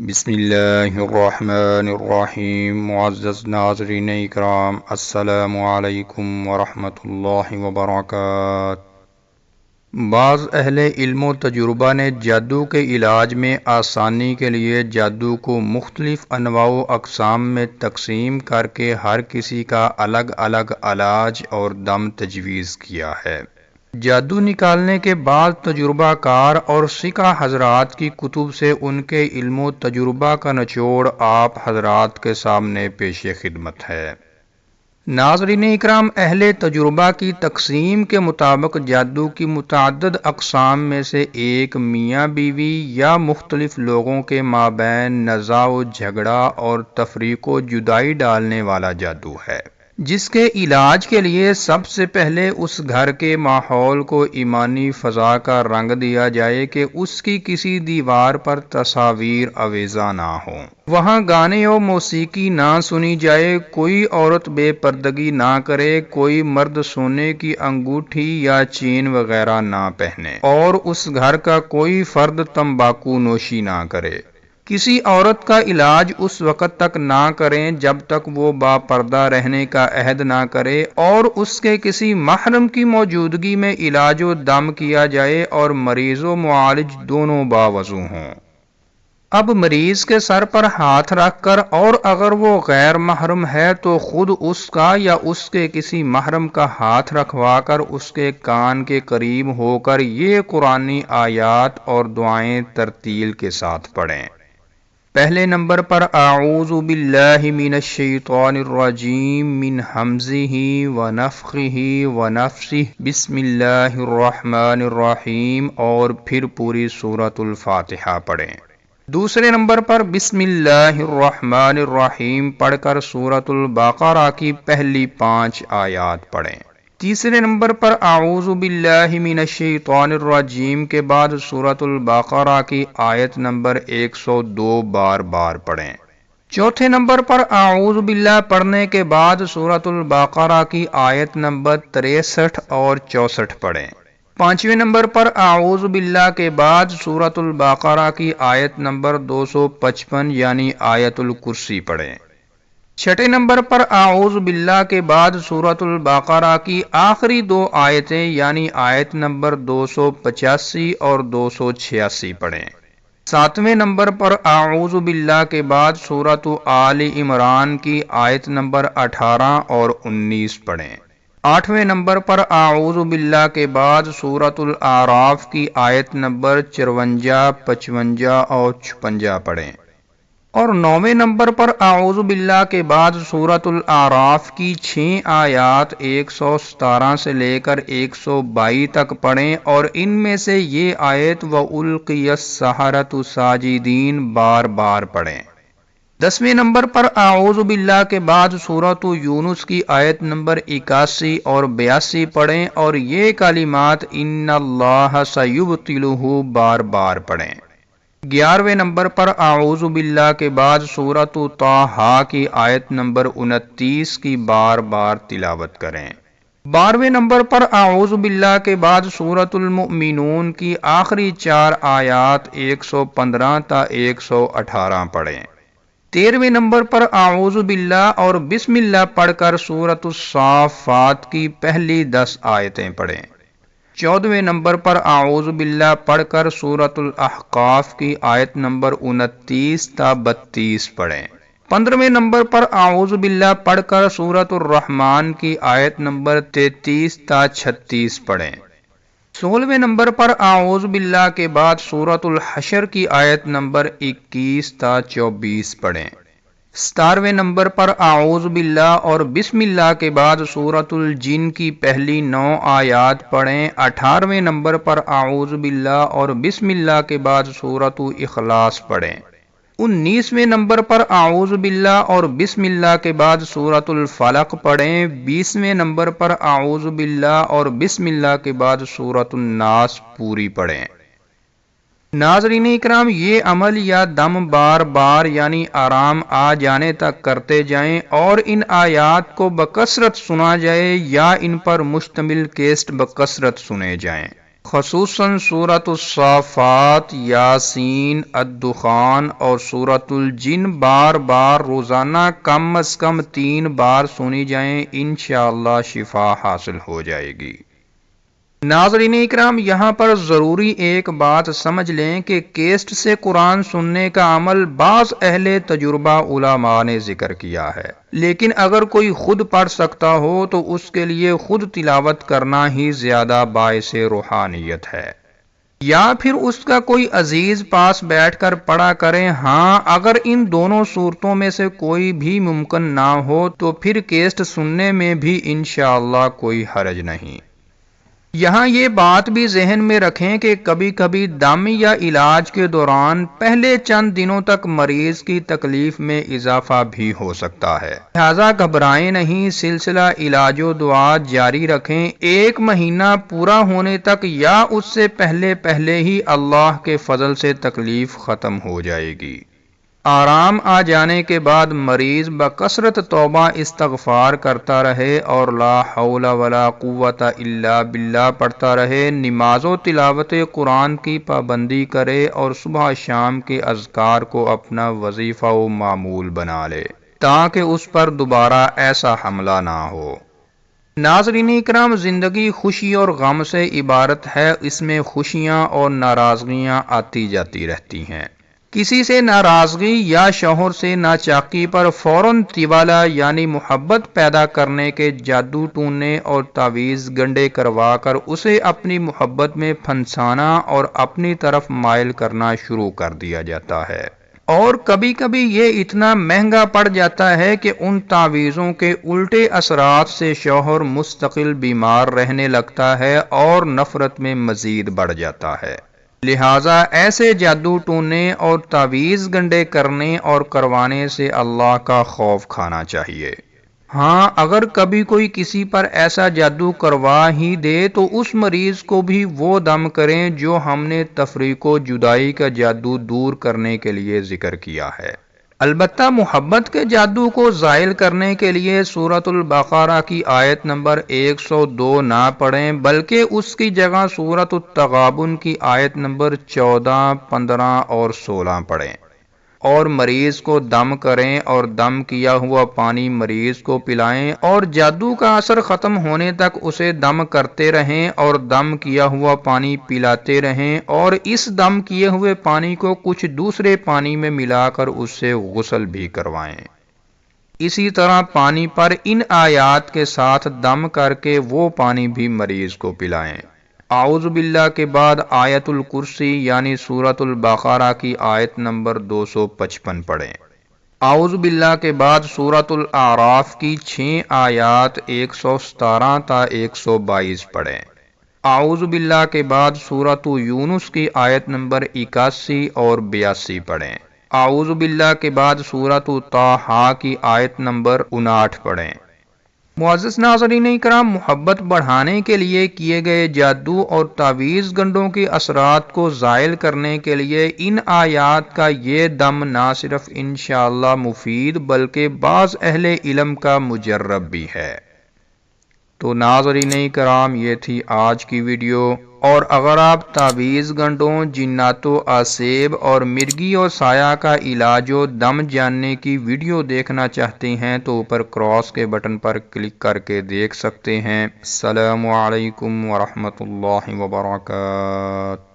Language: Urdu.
بسم اللہ الرحمن الرحیم۔ معزز ناظرین اکرام، السلام علیکم ورحمۃ اللہ وبرکاتہ۔ بعض اہل علم و تجربہ نے جادو کے علاج میں آسانی کے لیے جادو کو مختلف انواع و اقسام میں تقسیم کر کے ہر کسی کا الگ الگ علاج اور دم تجویز کیا ہے۔ جادو نکالنے کے بعد تجربہ کار اور سکہ حضرات کی کتب سے ان کے علم و تجربہ کا نچوڑ آپ حضرات کے سامنے پیش خدمت ہے۔ ناظرین اکرام، اہل تجربہ کی تقسیم کے مطابق جادو کی متعدد اقسام میں سے ایک میاں بیوی یا مختلف لوگوں کے مابین نزاع و جھگڑا اور تفریق و جدائی ڈالنے والا جادو ہے، جس کے علاج کے لیے سب سے پہلے اس گھر کے ماحول کو ایمانی فضا کا رنگ دیا جائے کہ اس کی کسی دیوار پر تصاویر آویزاں نہ ہوں، وہاں گانے و موسیقی نہ سنی جائے، کوئی عورت بے پردگی نہ کرے، کوئی مرد سونے کی انگوٹھی یا چین وغیرہ نہ پہنے، اور اس گھر کا کوئی فرد تمباکو نوشی نہ کرے۔ کسی عورت کا علاج اس وقت تک نہ کریں جب تک وہ با پردہ رہنے کا عہد نہ کرے، اور اس کے کسی محرم کی موجودگی میں علاج و دم کیا جائے اور مریض و معالج دونوں باوضو ہوں۔ اب مریض کے سر پر ہاتھ رکھ کر، اور اگر وہ غیر محرم ہے تو خود اس کا یا اس کے کسی محرم کا ہاتھ رکھوا کر اس کے کان کے قریب ہو کر یہ قرآنی آیات اور دعائیں ترتیل کے ساتھ پڑھیں۔ پہلے نمبر پر اعوذ باللہ من الشیطان الرجیم من ہمزہ ونفخہ ونفثہ بسم اللہ الرحمن الرحیم، اور پھر پوری سورۃ الفاتحہ پڑھیں۔ دوسرے نمبر پر بسم اللہ الرحمن الرحیم پڑھ کر سورۃ البقرہ کی پہلی 5 آیات پڑھیں۔ تیسرے نمبر پر اعوذ باللہ من الشیطان الرجیم کے بعد سورۃ البقرہ کی آیت نمبر 102 بار بار پڑھیں۔ چوتھے نمبر پر اعوذ باللہ پڑھنے کے بعد سورۃ البقرہ کی آیت نمبر 63 اور 64 پڑھیں۔ پانچویں نمبر پر اعوذ باللہ کے بعد سورۃ البقرہ کی آیت نمبر 255 یعنی آیت الکرسی پڑھیں۔ چھٹے نمبر پر اعوذ باللہ کے بعد سورۃ البقرہ کی آخری 2 آیتیں یعنی آیت نمبر 285 اور 286 پڑھیں۔ ساتویں نمبر پر اعوذ باللہ کے بعد سورۃ آل عمران کی آیت نمبر 18 اور 19 پڑھیں۔ آٹھویں نمبر پر اعوذ باللہ کے بعد سورۃ الاعراف کی آیت نمبر 54، 55 اور 56 پڑھیں۔ اور 9ویں نمبر پر اعوذ باللہ کے بعد سورۃ الاعراف کی 6 آیات 117 سے لے کر 122 تک پڑھیں، اور ان میں سے یہ آیت وَأُلْقِيَ السَّحَرَةُ سَاجِدِينَ بار بار پڑھیں۔ 10ویں نمبر پر اعوذ باللہ کے بعد سورۃ یونس کی آیت نمبر 81 اور 82 پڑھیں، اور یہ کلمات ان اللہ سیبطلہ بار بار پڑھیں۔ 11ویں نمبر پر اعوذ باللہ کے بعد سورۃ طٰہٰ کی آیت نمبر 29 کی بار بار تلاوت کریں۔ 12ویں نمبر پر اعوذ باللہ کے بعد سورۃ المؤمنون کی آخری 4 آیات 115 تا 118 پڑھیں۔ 13ویں نمبر پر اعوذ باللہ اور بسم اللہ پڑھ کر سورۃ الصافات کی پہلی 10 آیتیں پڑھیں۔ 14ویں نمبر پر اعوذ باللہ پڑھ کر سورۃ الاحقاف کی آیت نمبر 29 تا 32 پڑھیں۔ 15ویں نمبر پر اعوذ باللہ پڑھ کر سورۃ الرحمن کی آیت نمبر 33 تا 36 پڑھیں۔ 16ویں نمبر پر اعوذ باللہ کے بعد سورۃ الحشر کی آیت نمبر 21 تا 24 پڑھیں۔ 17ویں نمبر پر اعوذ باللہ اور بسم اللہ کے بعد سورۃ الجن کی پہلی 9 آیات پڑھیں۔ 18ویں نمبر پر اعوذ باللہ اور بسم اللہ کے بعد سورۃ اخلاص پڑھیں۔ 19ویں نمبر پر اعوذ باللہ اور بسم اللہ کے بعد سورۃ الفلق پڑھیں۔ 20ویں نمبر پر اعوذ باللہ اور بسم اللہ کے بعد سورۃ الناس پوری پڑھیں۔ ناظرین اکرام، یہ عمل یا دم بار بار یعنی آرام آ جانے تک کرتے جائیں، اور ان آیات کو بکثرت سنا جائے یا ان پر مشتمل کیسٹ بکثرت سنے جائیں۔ خصوصاً سورۃ الصافات، یاسین، الدخان اور سورۃ الجن بار بار روزانہ کم از کم 3 بار سنی جائیں، انشاءاللہ شفا حاصل ہو جائے گی۔ ناظرین اکرام، یہاں پر ضروری ایک بات سمجھ لیں کہ کیسٹ سے قرآن سننے کا عمل بعض اہل تجربہ علماء نے ذکر کیا ہے، لیکن اگر کوئی خود پڑھ سکتا ہو تو اس کے لیے خود تلاوت کرنا ہی زیادہ باعث روحانیت ہے، یا پھر اس کا کوئی عزیز پاس بیٹھ کر پڑھا کریں۔ ہاں، اگر ان دونوں صورتوں میں سے کوئی بھی ممکن نہ ہو تو پھر کیسٹ سننے میں بھی انشاءاللہ کوئی حرج نہیں۔ یہاں یہ بات بھی ذہن میں رکھیں کہ کبھی کبھی دم یا علاج کے دوران پہلے چند دنوں تک مریض کی تکلیف میں اضافہ بھی ہو سکتا ہے، لہذا گھبرائیں نہیں، سلسلہ علاج و دعا جاری رکھیں۔ 1 مہینہ پورا ہونے تک یا اس سے پہلے ہی اللہ کے فضل سے تکلیف ختم ہو جائے گی۔ آرام آ جانے کے بعد مریض بکثرت توبہ استغفار کرتا رہے اور لا حول ولا قوت الا باللہ پڑھتا رہے، نماز و تلاوت قرآن کی پابندی کرے اور صبح شام کے اذکار کو اپنا وظیفہ و معمول بنا لے تاکہ اس پر دوبارہ ایسا حملہ نہ ہو۔ ناظرین اکرام، زندگی خوشی اور غم سے عبارت ہے، اس میں خوشیاں اور ناراضگیاں آتی جاتی رہتی ہیں۔ کسی سے ناراضگی یا شوہر سے ناچاکی پر فوراً تیوالا یعنی محبت پیدا کرنے کے جادو ٹوننے اور تعویذ گنڈے کروا کر اسے اپنی محبت میں پھنسانا اور اپنی طرف مائل کرنا شروع کر دیا جاتا ہے، اور کبھی کبھی یہ اتنا مہنگا پڑ جاتا ہے کہ ان تعویذوں کے الٹے اثرات سے شوہر مستقل بیمار رہنے لگتا ہے اور نفرت میں مزید بڑھ جاتا ہے۔ لہٰذا ایسے جادو ٹونے اور تعویذ گنڈے کرنے اور کروانے سے اللہ کا خوف کھانا چاہیے۔ ہاں، اگر کبھی کوئی کسی پر ایسا جادو کروا ہی دے تو اس مریض کو بھی وہ دم کریں جو ہم نے تفریق و جدائی کا جادو دور کرنے کے لیے ذکر کیا ہے۔ البتہ محبت کے جادو کو زائل کرنے کے لیے سورۃ البقرہ کی آیت نمبر 102 نہ پڑھیں، بلکہ اس کی جگہ سورۃ التغابن کی آیت نمبر 14، 15 اور 16 پڑھیں، اور مریض کو دم کریں اور دم کیا ہوا پانی مریض کو پلائیں اور جادو کا اثر ختم ہونے تک اسے دم کرتے رہیں اور دم کیا ہوا پانی پلاتے رہیں، اور اس دم کیے ہوئے پانی کو کچھ دوسرے پانی میں ملا کر اس سے غسل بھی کروائیں۔ اسی طرح پانی پر ان آیات کے ساتھ دم کر کے وہ پانی بھی مریض کو پلائیں۔ اعوذ باللہ کے بعد آیت الکرسی یعنی سورۃ البقرہ کی آیت نمبر 255 پڑھیں۔ اعوذ باللہ کے بعد سورۃ الاعراف کی 6 آیات 117 تا 122 پڑھیں۔ اعوذ باللہ کے بعد سورۃ یونس کی آیت نمبر 81 اور 82 پڑھیں۔ اعوذ باللہ کے بعد سورۃ طٰہٰ کی آیت نمبر 59 پڑھیں۔ معزز ناظرین اکرام، محبت بڑھانے کے لیے کیے گئے جادو اور تعویذ گنڈوں کے اثرات کو زائل کرنے کے لیے ان آیات کا یہ دم نہ صرف انشاءاللہ مفید بلکہ بعض اہل علم کا مجرب بھی ہے۔ تو ناظرین کرام، یہ تھی آج کی ویڈیو، اور اگر آپ تعویذ گنڈوں، جنات و آسیب اور مرگی اور سایہ کا علاج و دم جاننے کی ویڈیو دیکھنا چاہتے ہیں تو اوپر کراس کے بٹن پر کلک کر کے دیکھ سکتے ہیں۔ السلام علیکم ورحمۃ اللہ وبرکاتہ۔